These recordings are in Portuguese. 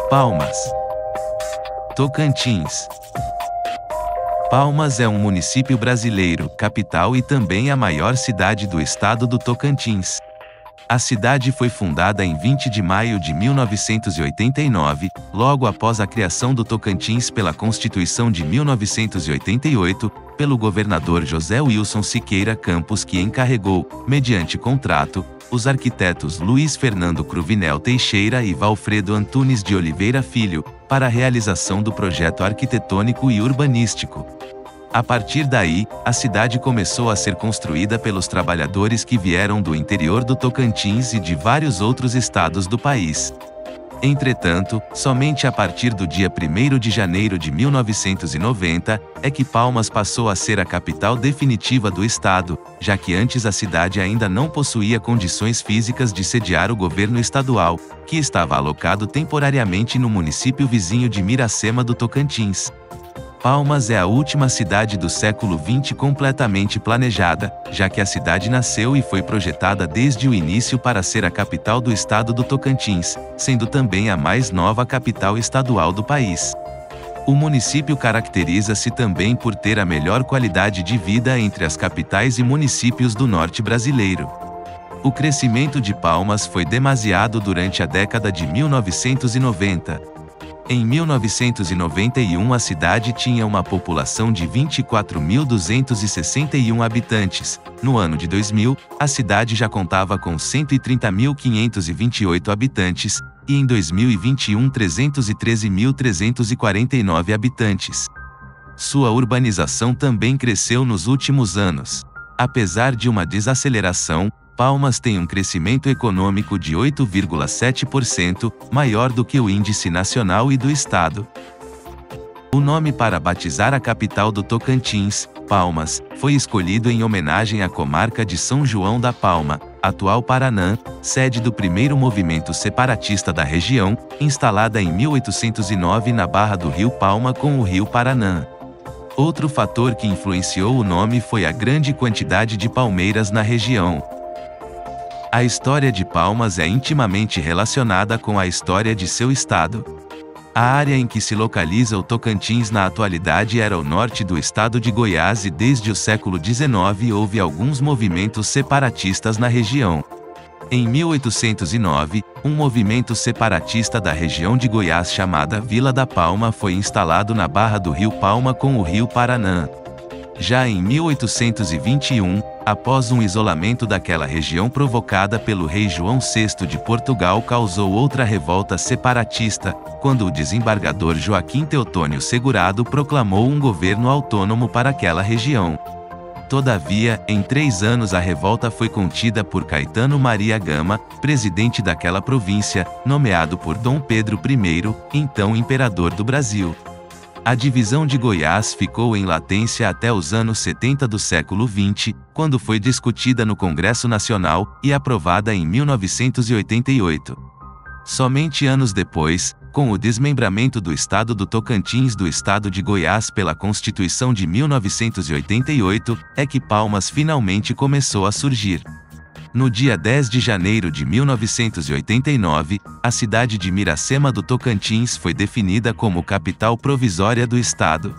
Palmas, Tocantins. Palmas é um município brasileiro, capital e também a maior cidade do estado do Tocantins. A cidade foi fundada em 20 de maio de 1989, logo após a criação do Tocantins pela Constituição de 1988, pelo governador José Wilson Siqueira Campos, que encarregou, mediante contrato, os arquitetos Luiz Fernando Cruvinel Teixeira e Valfredo Antunes de Oliveira Filho, para a realização do projeto arquitetônico e urbanístico. A partir daí, a cidade começou a ser construída pelos trabalhadores que vieram do interior do Tocantins e de vários outros estados do país. Entretanto, somente a partir do dia 1º de janeiro de 1990, é que Palmas passou a ser a capital definitiva do estado, já que antes a cidade ainda não possuía condições físicas de sediar o governo estadual, que estava alocado temporariamente no município vizinho de Miracema do Tocantins. Palmas é a última cidade do século XX completamente planejada, já que a cidade nasceu e foi projetada desde o início para ser a capital do estado do Tocantins, sendo também a mais nova capital estadual do país. O município caracteriza-se também por ter a melhor qualidade de vida entre as capitais e municípios do norte brasileiro. O crescimento de Palmas foi demasiado durante a década de 1990. Em 1991 a cidade tinha uma população de 24.261 habitantes. No ano de 2000, a cidade já contava com 130.528 habitantes, e em 2021 313.349 habitantes. Sua urbanização também cresceu nos últimos anos. Apesar de uma desaceleração, Palmas tem um crescimento econômico de 8,7%, maior do que o índice nacional e do estado. O nome para batizar a capital do Tocantins, Palmas, foi escolhido em homenagem à comarca de São João da Palma, atual Paraná, sede do primeiro movimento separatista da região, instalada em 1809 na barra do rio Palma com o rio Paraná. Outro fator que influenciou o nome foi a grande quantidade de palmeiras na região. A história de Palmas é intimamente relacionada com a história de seu estado. A área em que se localiza o Tocantins na atualidade era o norte do estado de Goiás e desde o século XIX houve alguns movimentos separatistas na região. Em 1809, um movimento separatista da região de Goiás chamada Vila da Palma foi instalado na barra do rio Palma com o rio Paraná. Já em 1821, após um isolamento daquela região provocada pelo rei João VI de Portugal, causou outra revolta separatista, quando o desembargador Joaquim Teotônio Segurado proclamou um governo autônomo para aquela região. Todavia, em 3 anos a revolta foi contida por Caetano Maria Gama, presidente daquela província, nomeado por Dom Pedro I, então imperador do Brasil. A divisão de Goiás ficou em latência até os anos 70 do século XX, quando foi discutida no Congresso Nacional e aprovada em 1988. Somente anos depois, com o desmembramento do estado do Tocantins do estado de Goiás pela Constituição de 1988, é que Palmas finalmente começou a surgir. No dia 10 de janeiro de 1989, a cidade de Miracema do Tocantins foi definida como capital provisória do estado.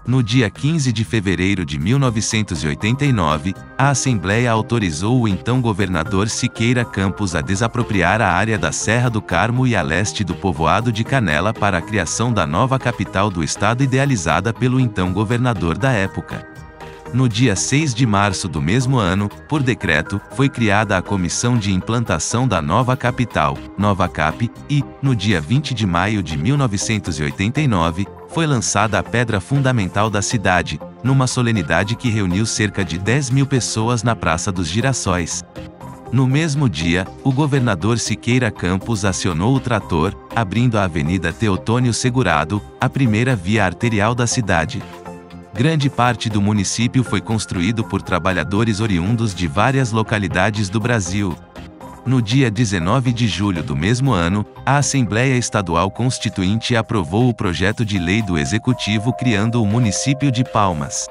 No dia 15 de fevereiro de 1989, a Assembleia autorizou o então governador Siqueira Campos a desapropriar a área da Serra do Carmo e a leste do povoado de Canela para a criação da nova capital do estado idealizada pelo então governador da época. No dia 6 de março do mesmo ano, por decreto, foi criada a Comissão de Implantação da Nova Capital, Nova Cap, e, no dia 20 de maio de 1989, foi lançada a pedra fundamental da cidade, numa solenidade que reuniu cerca de 10.000 pessoas na Praça dos Girassóis. No mesmo dia, o governador Siqueira Campos acionou o trator, abrindo a Avenida Teotônio Segurado, a primeira via arterial da cidade. Grande parte do município foi construído por trabalhadores oriundos de várias localidades do Brasil. No dia 19 de julho do mesmo ano, a Assembleia Estadual Constituinte aprovou o projeto de lei do Executivo criando o município de Palmas.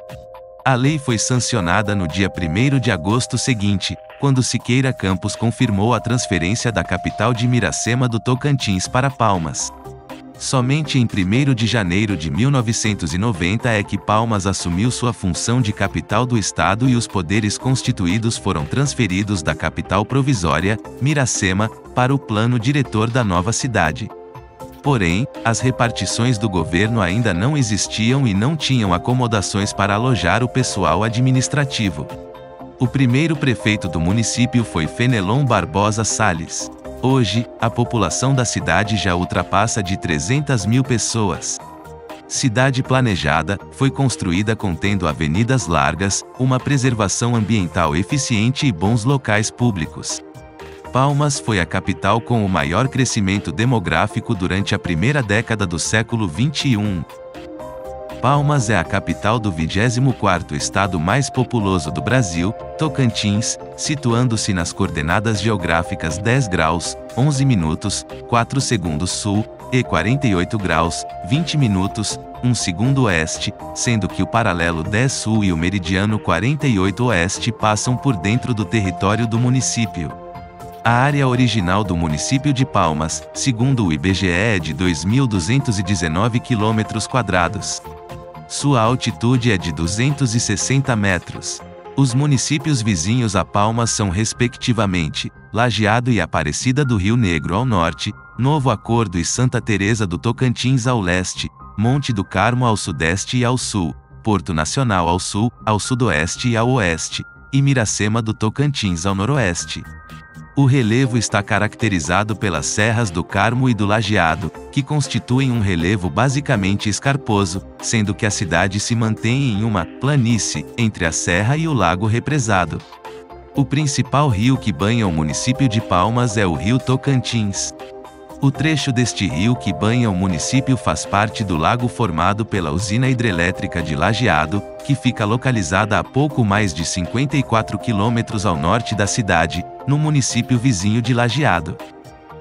A lei foi sancionada no dia 1º de agosto seguinte, quando Siqueira Campos confirmou a transferência da capital de Miracema do Tocantins para Palmas. Somente em 1º de janeiro de 1990 é que Palmas assumiu sua função de capital do estado e os poderes constituídos foram transferidos da capital provisória, Miracema, para o plano diretor da nova cidade. Porém, as repartições do governo ainda não existiam e não tinham acomodações para alojar o pessoal administrativo. O primeiro prefeito do município foi Fenelon Barbosa Salles. Hoje, a população da cidade já ultrapassa de 300 mil pessoas. Cidade planejada, foi construída contendo avenidas largas, uma preservação ambiental eficiente e bons locais públicos. Palmas foi a capital com o maior crescimento demográfico durante a primeira década do século XXI. Palmas é a capital do 24º estado mais populoso do Brasil, Tocantins, situando-se nas coordenadas geográficas 10 graus, 11 minutos, 4 segundos sul, e 48 graus, 20 minutos, 1 segundo oeste, sendo que o paralelo 10 sul e o meridiano 48 oeste passam por dentro do território do município. A área original do município de Palmas, segundo o IBGE, é de 2.219 km². Sua altitude é de 260 metros. Os municípios vizinhos a Palmas são respectivamente, Lajeado e Aparecida do Rio Negro ao norte, Novo Acordo e Santa Teresa do Tocantins ao leste, Monte do Carmo ao sudeste e ao sul, Porto Nacional ao sul, ao sudoeste e ao oeste, e Miracema do Tocantins ao noroeste. O relevo está caracterizado pelas serras do Carmo e do Lajeado, que constituem um relevo basicamente escarposo, sendo que a cidade se mantém em uma planície entre a serra e o lago represado. O principal rio que banha o município de Palmas é o rio Tocantins. O trecho deste rio que banha o município faz parte do lago formado pela usina hidrelétrica de Lajeado, que fica localizada a pouco mais de 54 quilômetros ao norte da cidade, no município vizinho de Lajeado.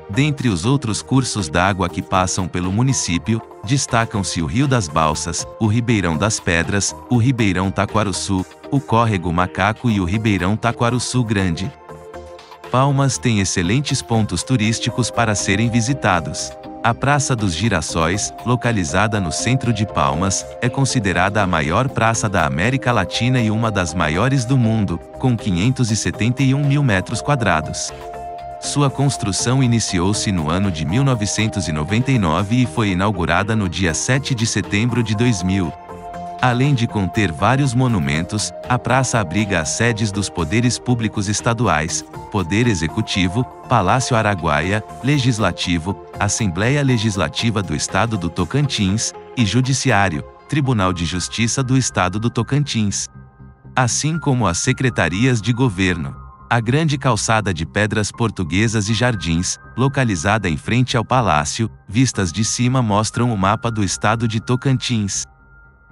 Dentre os outros cursos d'água que passam pelo município, destacam-se o Rio das Balsas, o Ribeirão das Pedras, o Ribeirão Taquaruçu, o Córrego Macaco e o Ribeirão Taquaruçu Grande. Palmas tem excelentes pontos turísticos para serem visitados. A Praça dos Girassóis, localizada no centro de Palmas, é considerada a maior praça da América Latina e uma das maiores do mundo, com 571 mil metros quadrados. Sua construção iniciou-se no ano de 1999 e foi inaugurada no dia 7 de setembro de 2000. Além de conter vários monumentos, a praça abriga as sedes dos poderes públicos estaduais, Poder Executivo, Palácio Araguaia, Legislativo, Assembleia Legislativa do Estado do Tocantins, e Judiciário, Tribunal de Justiça do Estado do Tocantins. Assim como as secretarias de governo. A grande calçada de pedras portuguesas e jardins, localizada em frente ao palácio, vistas de cima mostram o mapa do estado de Tocantins.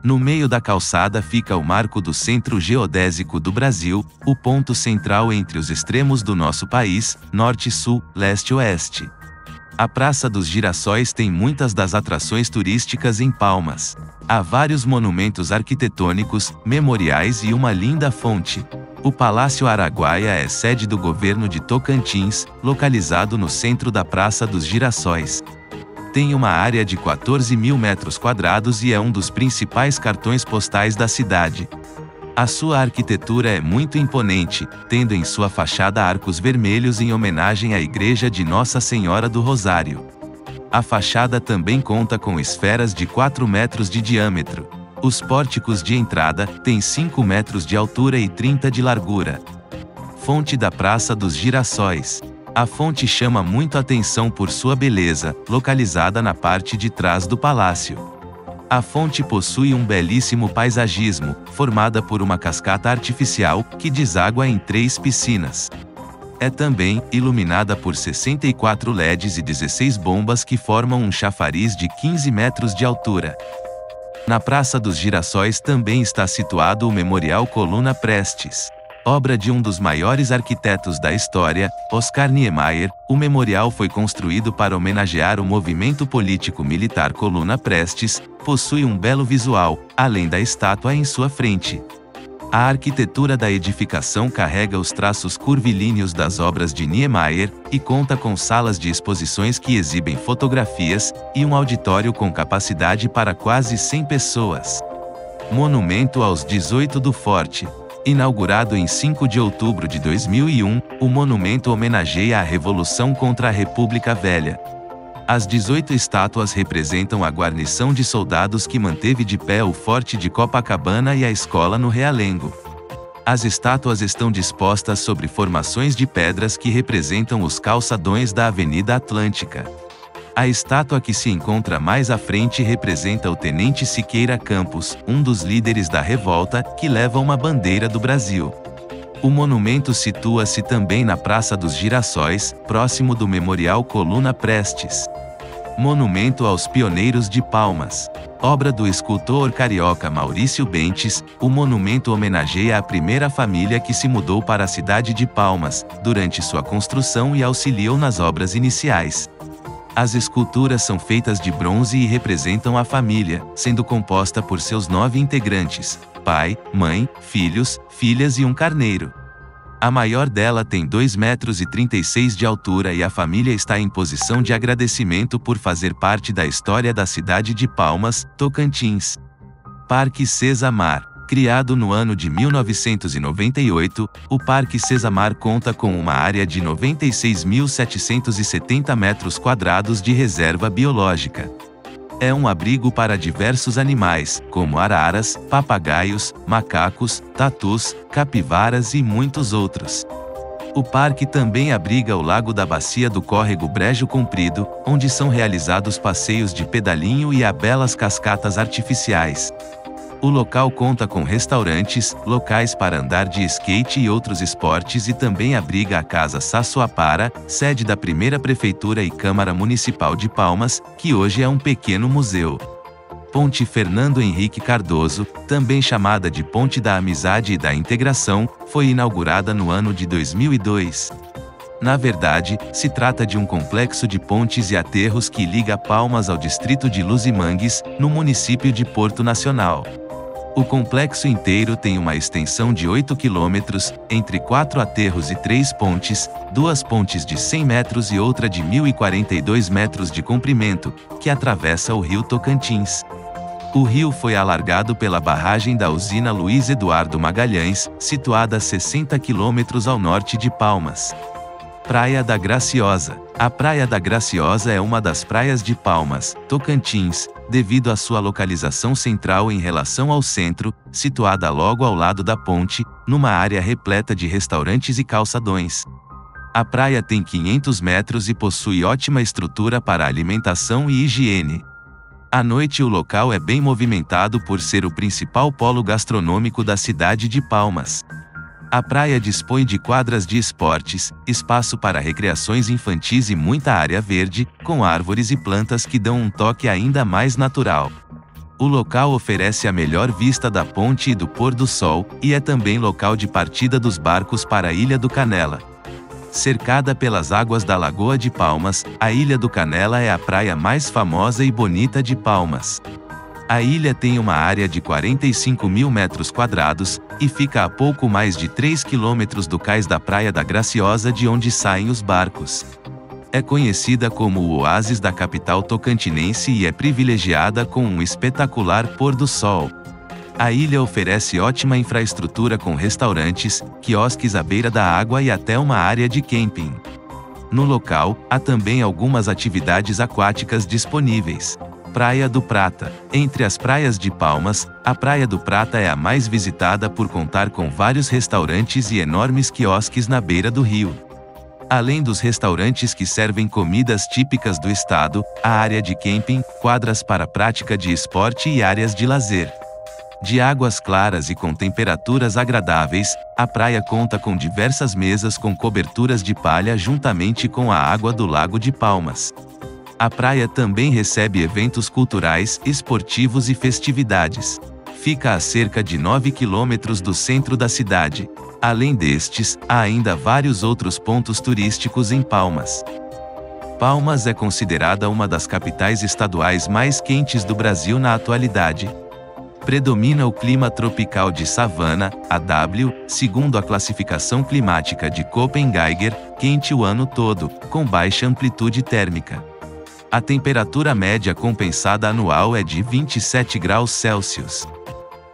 No meio da calçada fica o marco do Centro Geodésico do Brasil, o ponto central entre os extremos do nosso país, norte-sul, leste-oeste. A Praça dos Girassóis tem muitas das atrações turísticas em Palmas. Há vários monumentos arquitetônicos, memoriais e uma linda fonte. O Palácio Araguaia é sede do governo de Tocantins, localizado no centro da Praça dos Girassóis. Tem uma área de 14 mil metros quadrados e é um dos principais cartões postais da cidade. A sua arquitetura é muito imponente, tendo em sua fachada arcos vermelhos em homenagem à Igreja de Nossa Senhora do Rosário. A fachada também conta com esferas de 4 metros de diâmetro. Os pórticos de entrada têm 5 metros de altura e 30 de largura. Fonte da Praça dos Girassóis. A fonte chama muito atenção por sua beleza, localizada na parte de trás do palácio. A fonte possui um belíssimo paisagismo, formada por uma cascata artificial, que deságua em 3 piscinas. É também iluminada por 64 LEDs e 16 bombas que formam um chafariz de 15 metros de altura. Na Praça dos Girassóis também está situado o Memorial Coluna Prestes. Obra de um dos maiores arquitetos da história, Oscar Niemeyer, o memorial foi construído para homenagear o movimento político-militar Coluna Prestes, possui um belo visual, além da estátua em sua frente. A arquitetura da edificação carrega os traços curvilíneos das obras de Niemeyer e conta com salas de exposições que exibem fotografias e um auditório com capacidade para quase 100 pessoas. Monumento aos 18 do Forte. Inaugurado em 5 de outubro de 2001, o monumento homenageia a Revolução contra a República Velha. As 18 estátuas representam a guarnição de soldados que manteve de pé o Forte de Copacabana e a escola no Realengo. As estátuas estão dispostas sobre formações de pedras que representam os calçadões da Avenida Atlântica. A estátua que se encontra mais à frente representa o Tenente Siqueira Campos, um dos líderes da revolta, que leva uma bandeira do Brasil. O monumento situa-se também na Praça dos Girassóis, próximo do Memorial Coluna Prestes. Monumento aos Pioneiros de Palmas. Obra do escultor carioca Maurício Bentes, o monumento homenageia a primeira família que se mudou para a cidade de Palmas, durante sua construção e auxiliou nas obras iniciais. As esculturas são feitas de bronze e representam a família, sendo composta por seus 9 integrantes: pai, mãe, filhos, filhas e um carneiro. A maior dela tem 2,36 metros de altura e a família está em posição de agradecimento por fazer parte da história da cidade de Palmas, Tocantins. Parque Cezamar. Criado no ano de 1998, o Parque Cezamar conta com uma área de 96.770 metros quadrados de reserva biológica. É um abrigo para diversos animais, como araras, papagaios, macacos, tatus, capivaras e muitos outros. O parque também abriga o Lago da Bacia do Córrego Brejo Comprido, onde são realizados passeios de pedalinho e há belas cascatas artificiais. O local conta com restaurantes, locais para andar de skate e outros esportes e também abriga a Casa Sassuapara, sede da primeira Prefeitura e Câmara Municipal de Palmas, que hoje é um pequeno museu. Ponte Fernando Henrique Cardoso, também chamada de Ponte da Amizade e da Integração, foi inaugurada no ano de 2002. Na verdade, se trata de um complexo de pontes e aterros que liga Palmas ao distrito de Luzimangues, no município de Porto Nacional. O complexo inteiro tem uma extensão de 8 quilômetros, entre 4 aterros e 3 pontes, 2 pontes de 100 metros e outra de 1.042 metros de comprimento, que atravessa o rio Tocantins. O rio foi alargado pela barragem da usina Luiz Eduardo Magalhães, situada a 60 quilômetros ao norte de Palmas. Praia da Graciosa. A Praia da Graciosa é uma das praias de Palmas, Tocantins, devido à sua localização central em relação ao centro, situada logo ao lado da ponte, numa área repleta de restaurantes e calçadões. A praia tem 500 metros e possui ótima estrutura para alimentação e higiene. À noite o local é bem movimentado por ser o principal polo gastronômico da cidade de Palmas. A praia dispõe de quadras de esportes, espaço para recreações infantis e muita área verde, com árvores e plantas que dão um toque ainda mais natural. O local oferece a melhor vista da ponte e do pôr do sol, e é também local de partida dos barcos para a Ilha do Canela. Cercada pelas águas da Lagoa de Palmas, a Ilha do Canela é a praia mais famosa e bonita de Palmas. A ilha tem uma área de 45.000 metros quadrados, e fica a pouco mais de 3 quilômetros do cais da Praia da Graciosa de onde saem os barcos. É conhecida como o oásis da capital tocantinense e é privilegiada com um espetacular pôr do sol. A ilha oferece ótima infraestrutura com restaurantes, quiosques à beira da água e até uma área de camping. No local, há também algumas atividades aquáticas disponíveis. Praia do Prata. Entre as praias de Palmas, a Praia do Prata é a mais visitada por contar com vários restaurantes e enormes quiosques na beira do rio. Além dos restaurantes que servem comidas típicas do estado, há área de camping, quadras para prática de esporte e áreas de lazer. De águas claras e com temperaturas agradáveis, a praia conta com diversas mesas com coberturas de palha juntamente com a água do Lago de Palmas. A praia também recebe eventos culturais, esportivos e festividades. Fica a cerca de 9 quilômetros do centro da cidade. Além destes, há ainda vários outros pontos turísticos em Palmas. Palmas é considerada uma das capitais estaduais mais quentes do Brasil na atualidade. Predomina o clima tropical de savana, AW, segundo a classificação climática de Köppen-Geiger, quente o ano todo, com baixa amplitude térmica. A temperatura média compensada anual é de 27 graus Celsius.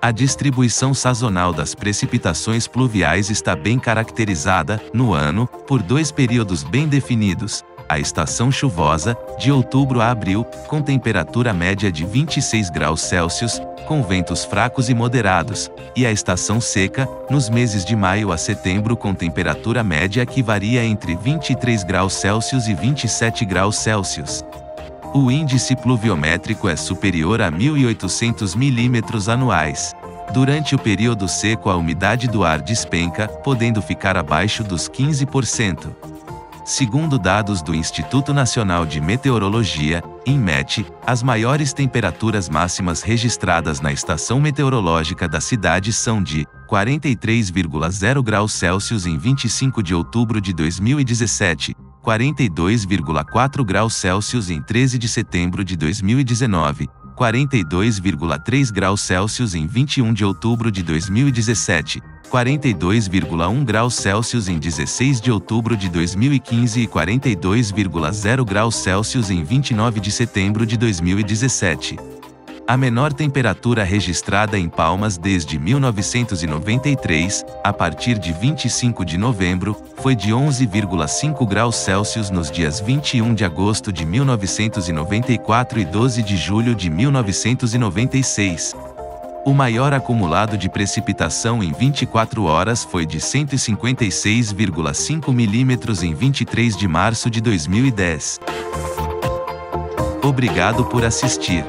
A distribuição sazonal das precipitações pluviais está bem caracterizada, no ano, por dois períodos bem definidos: a estação chuvosa, de outubro a abril, com temperatura média de 26 graus Celsius, com ventos fracos e moderados, e a estação seca, nos meses de maio a setembro, com temperatura média que varia entre 23 graus Celsius e 27 graus Celsius. O índice pluviométrico é superior a 1.800 milímetros anuais. Durante o período seco, a umidade do ar despenca, podendo ficar abaixo dos 15%. Segundo dados do Instituto Nacional de Meteorologia, INMET, as maiores temperaturas máximas registradas na estação meteorológica da cidade são de 43,0 graus Celsius em 25 de outubro de 2017, 42,4 graus Celsius em 13 de setembro de 2019, 42,3 graus Celsius em 21 de outubro de 2017, 42,1 graus Celsius em 16 de outubro de 2015 e 42,0 graus Celsius em 29 de setembro de 2017. A menor temperatura registrada em Palmas desde 1993, a partir de 25 de novembro, foi de 11,5 graus Celsius nos dias 21 de agosto de 1994 e 12 de julho de 1996. O maior acumulado de precipitação em 24 horas foi de 156,5 milímetros em 23 de março de 2010. Obrigado por assistir.